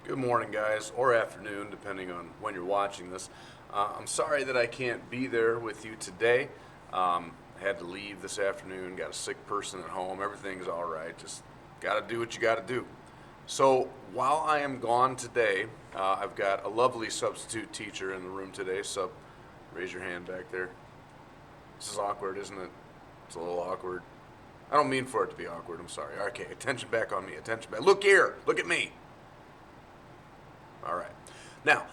Good morning, guys, or afternoon, depending on when you're watching this. I'm sorry that I can't be there with you today. I had to leave this afternoon, got a sick person at home. Everything's all right. Just got to do what you got to do. So while I am gone today, I've got a lovely substitute teacher in the room today. So raise your hand back there. This is awkward, isn't it? It's a little awkward. I don't mean for it to be awkward. I'm sorry. Okay, attention back on me. Attention back. Look here. Look at me. All right. Now,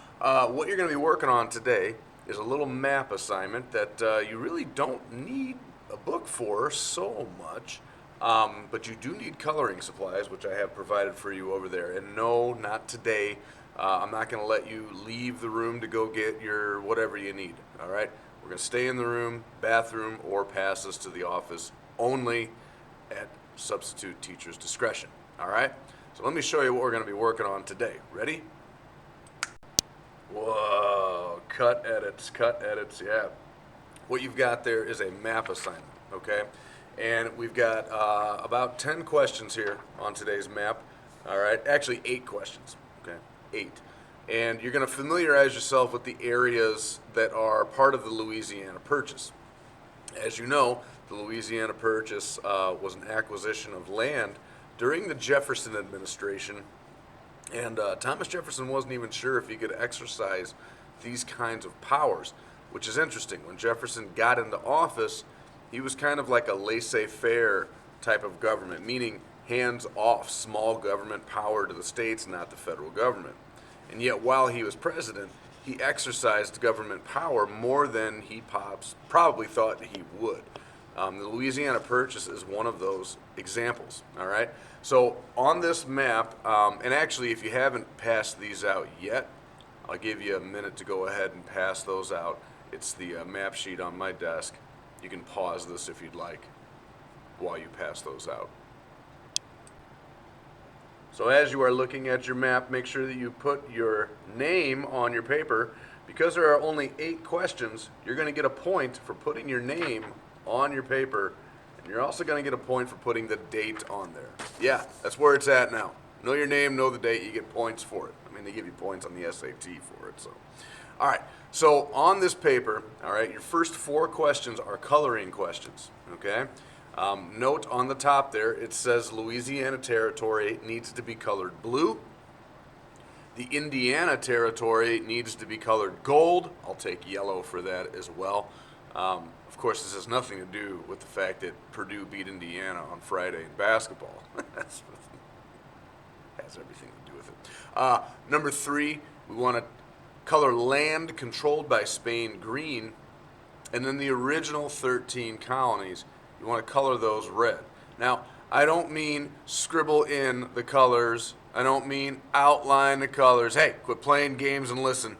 what you're going to be working on today is a little map assignment that you really don't need a book for so much, but you do need coloring supplies, which I have provided for you over there. And no, not today. I'm not going to let you leave the room to go get your whatever you need. All right? We're going to stay in the room, bathroom, or pass this to the office only at substitute teacher's discretion. All right? So let me show you what we're going to be working on today. Ready? Whoa, cut edits, yeah. What you've got there is a map assignment, okay? And we've got about 10 questions here on today's map, all right? Actually, 8 questions, okay? 8. And you're going to familiarize yourself with the areas that are part of the Louisiana Purchase. As you know, the Louisiana Purchase was an acquisition of land during the Jefferson administration. And Thomas Jefferson wasn't even sure if he could exercise these kinds of powers, which is interesting. When Jefferson got into office, he was kind of like a laissez-faire type of government, meaning hands-off, small government power to the states, not the federal government. And yet, while he was president, he exercised government power more than he probably thought he would. The Louisiana Purchase is one of those examples, all right? So on this map, and actually if you haven't passed these out yet, I'll give you a minute to go ahead and pass those out. It's the map sheet on my desk. You can pause this if you'd like while you pass those out. So as you are looking at your map, make sure that you put your name on your paper. Because there are only 8 questions, you're going to get a point for putting your name on your paper, and you're also going to get a point for putting the date on there. Yeah, that's where it's at now. Know your name, know the date, you get points for it. I mean, they give you points on the SAT for it. So, all right. So on this paper, all right, your first 4 questions are coloring questions. Okay. Note on the top there, it says Louisiana Territory needs to be colored blue. The Indiana Territory needs to be colored gold. I'll take yellow for that as well. Of course, this has nothing to do with the fact that Purdue beat Indiana on Friday in basketball. Has everything to do with it. Number 3, we want to color land controlled by Spain green, and then the original 13 colonies, you want to color those red. Now, I don't mean scribble in the colors. I don't mean outline the colors. Hey, quit playing games and listen.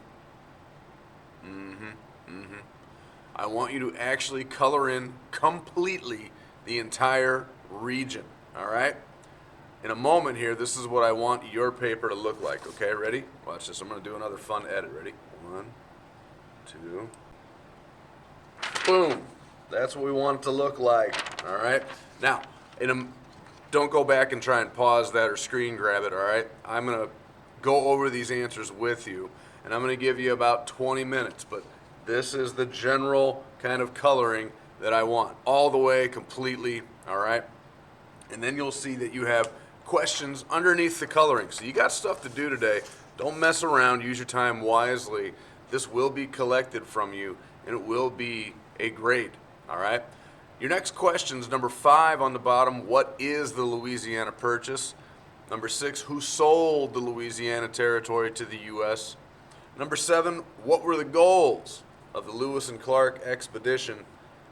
I want you to actually color in completely the entire region, all right? In a moment here, this is what I want your paper to look like, okay? Ready? Watch this. I'm going to do another fun edit. Ready? 1, 2, boom. That's what we want it to look like, all right? Now, don't go back and try and pause that or screen grab it, all right? I'm going to go over these answers with you, and I'm going to give you about 20 minutes, but this is the general kind of coloring that I want, all the way, completely, all right? And then you'll see that you have questions underneath the coloring. So you got stuff to do today. Don't mess around. Use your time wisely. This will be collected from you, and it will be a grade, all right? Your next question is number 5 on the bottom. What is the Louisiana Purchase? Number 6, who sold the Louisiana Territory to the U.S.? Number 7, what were the goals of the Lewis and Clark expedition?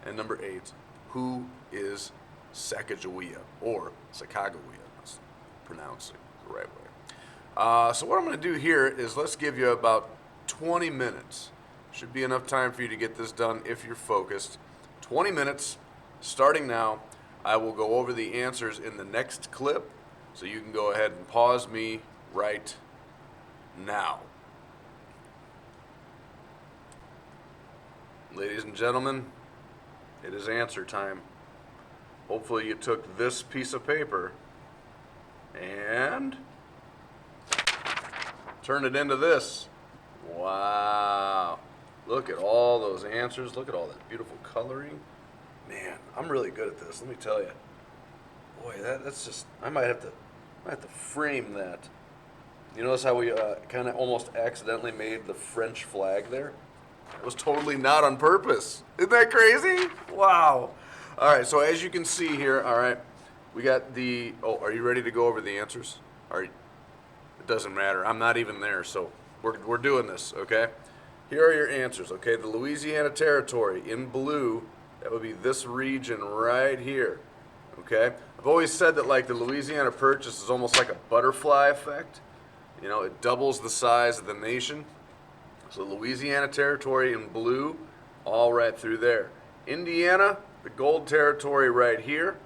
And number 8, who is Sacagawea, or Sacagawea, let's pronounce it the right way. So what I'm going to do here is let's give you about 20 minutes. Should be enough time for you to get this done if you're focused. 20 minutes, starting now. I will go over the answers in the next clip, so you can go ahead and pause me right now. Ladies and gentlemen, it is answer time. Hopefully you took this piece of paper and turn it into this. Wow. Look at all those answers. Look at all that beautiful coloring. Man, I'm really good at this, let me tell you. Boy, that's just, I might have to frame that. You notice how we kind of almost accidentally made the French flag there? It was totally not on purpose. Isn't that crazy? Wow. All right, so as you can see here, all right, we got the, oh, are you ready to go over the answers? It doesn't matter. I'm not even there, so we're doing this, okay? Here are your answers, okay? The Louisiana Territory in blue, that would be this region right here, okay? I've always said that like the Louisiana Purchase is almost like a butterfly effect. You know, it doubles the size of the nation. So Louisiana Territory in blue, all right through there. Indiana, the gold territory right here,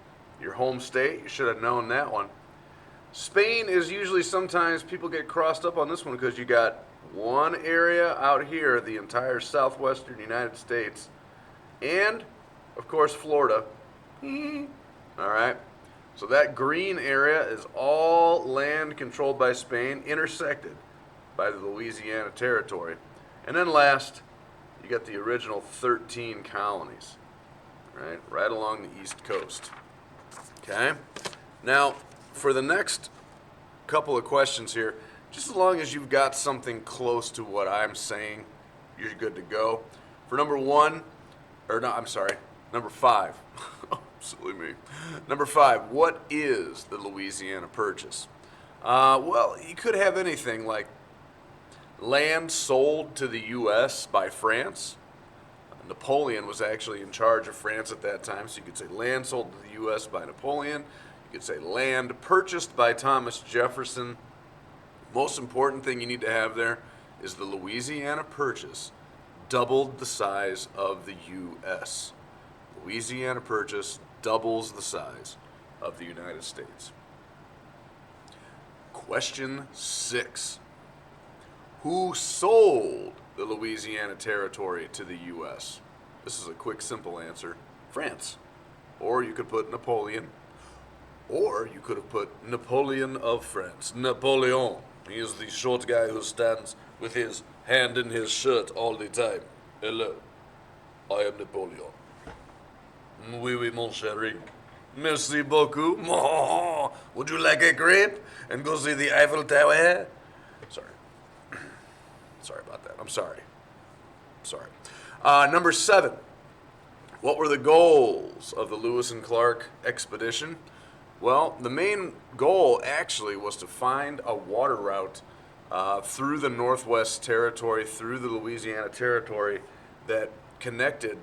your home state. You should have known that one. Spain is usually sometimes people get crossed up on this one because you got one area out here, the entire southwestern United States, and of course Florida. All right. So that green area is all land controlled by Spain, intersected by the Louisiana Territory. And then last, you got the original 13 colonies, right along the East Coast. Okay? Now, for the next couple of questions here, just as long as you've got something close to what I'm saying, you're good to go. For number 5. Silly me. Number 5, what is the Louisiana Purchase? Well, you could have anything like land sold to the U.S. by France. Napoleon was actually in charge of France at that time, so you could say land sold to the U.S. by Napoleon. You could say land purchased by Thomas Jefferson. Most important thing you need to have there is the Louisiana Purchase doubled the size of the U.S. Louisiana Purchase doubles the size of the United States. Question 6. Who sold the Louisiana Territory to the U.S.? This is a quick, simple answer. France. Or you could put Napoleon. Or you could have put Napoleon of France. Napoleon. He is the short guy who stands with his hand in his shirt all the time. Hello. I am Napoleon. Oui, oui, mon chéri. Merci beaucoup. Would you like a grape and go see the Eiffel Tower? Sorry. Sorry about that. I'm sorry. Number 7. What were the goals of the Lewis and Clark expedition? Well, the main goal actually was to find a water route through the Northwest Territory, through the Louisiana Territory, that connected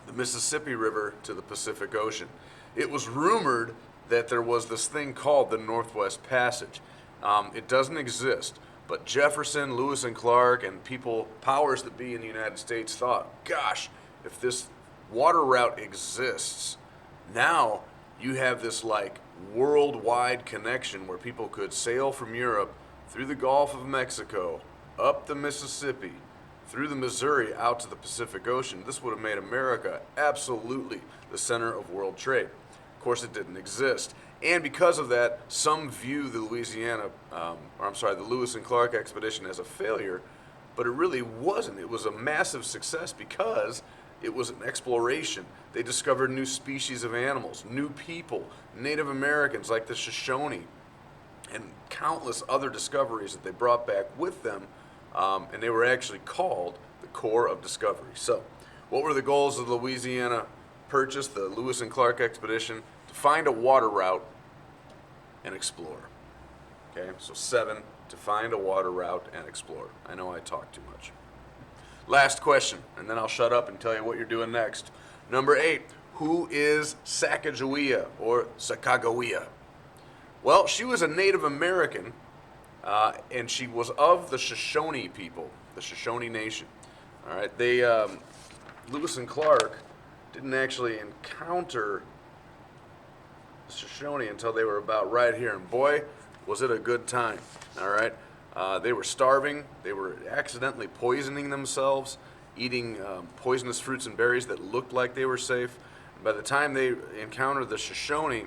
the Mississippi River to the Pacific Ocean. It was rumored that there was this thing called the Northwest Passage. It doesn't exist, but Jefferson, Lewis and Clark, and powers that be in the United States thought, gosh, if this water route exists, now you have this like worldwide connection where people could sail from Europe through the Gulf of Mexico, up the Mississippi, through the Missouri out to the Pacific Ocean. This would have made America absolutely the center of world trade. Of course, it didn't exist. And because of that, some view the Lewis and Clark expedition as a failure, but it really wasn't. It was a massive success because it was an exploration. They discovered new species of animals, new people, Native Americans like the Shoshone, and countless other discoveries that they brought back with them. And they were actually called the Corps of Discovery. So, what were the goals of the Louisiana Purchase, the Lewis and Clark expedition? To find a water route and explore. Okay, so 7, to find a water route and explore. I know I talk too much. Last question, and then I'll shut up and tell you what you're doing next. Number 8, who is Sacagawea or Sacagawea? Well, she was a Native American, and she was of the Shoshone people, the Shoshone Nation. All right, Lewis and Clark didn't actually encounter the Shoshone until they were about right here, and boy, was it a good time. All right, they were starving. They were accidentally poisoning themselves, eating poisonous fruits and berries that looked like they were safe. By the time they encountered the Shoshone,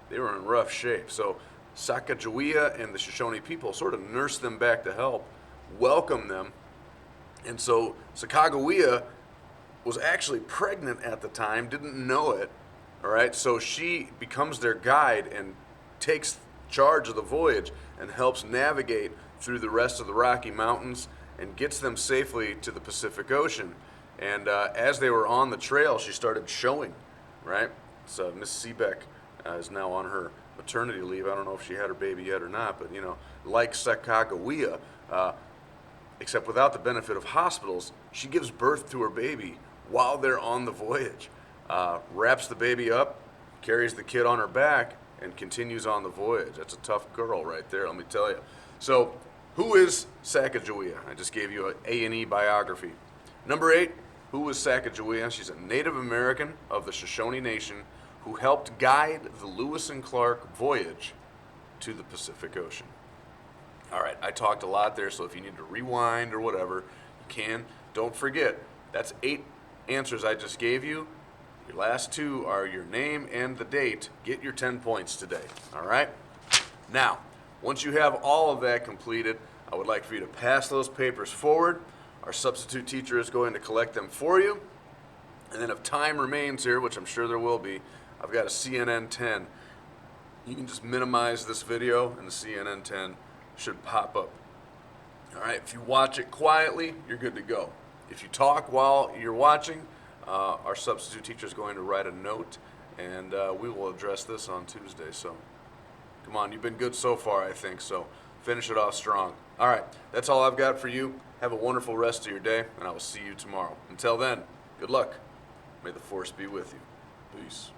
they were in rough shape. So Sacagawea and the Shoshone people sort of nursed them back to health, welcomed them. And so Sacagawea was actually pregnant at the time, didn't know it, all right? So she becomes their guide and takes charge of the voyage and helps navigate through the rest of the Rocky Mountains and gets them safely to the Pacific Ocean. And as they were on the trail, she started showing, right? So Miss Seebeck is now on her maternity leave. I don't know if she had her baby yet or not, but, you know, like Sacagawea, except without the benefit of hospitals, she gives birth to her baby while they're on the voyage, wraps the baby up, carries the kid on her back, and continues on the voyage. That's a tough girl right there, let me tell you. So, who is Sacagawea? I just gave you an A&E biography. Number 8, who is Sacagawea? She's a Native American of the Shoshone Nation who helped guide the Lewis and Clark voyage to the Pacific Ocean. All right, I talked a lot there, so if you need to rewind or whatever, you can. Don't forget, that's 8 answers I just gave you. Your last 2 are your name and the date. Get your 10 points today, all right? Now, once you have all of that completed, I would like for you to pass those papers forward. Our substitute teacher is going to collect them for you. And then if time remains here, which I'm sure there will be, I've got a CNN 10. You can just minimize this video and the CNN 10 should pop up. All right, if you watch it quietly, you're good to go. If you talk while you're watching, our substitute teacher is going to write a note, and we will address this on Tuesday. So come on, you've been good so far, I think, so finish it off strong. All right, that's all I've got for you. Have a wonderful rest of your day, and I will see you tomorrow. Until then, good luck. May the force be with you. Peace.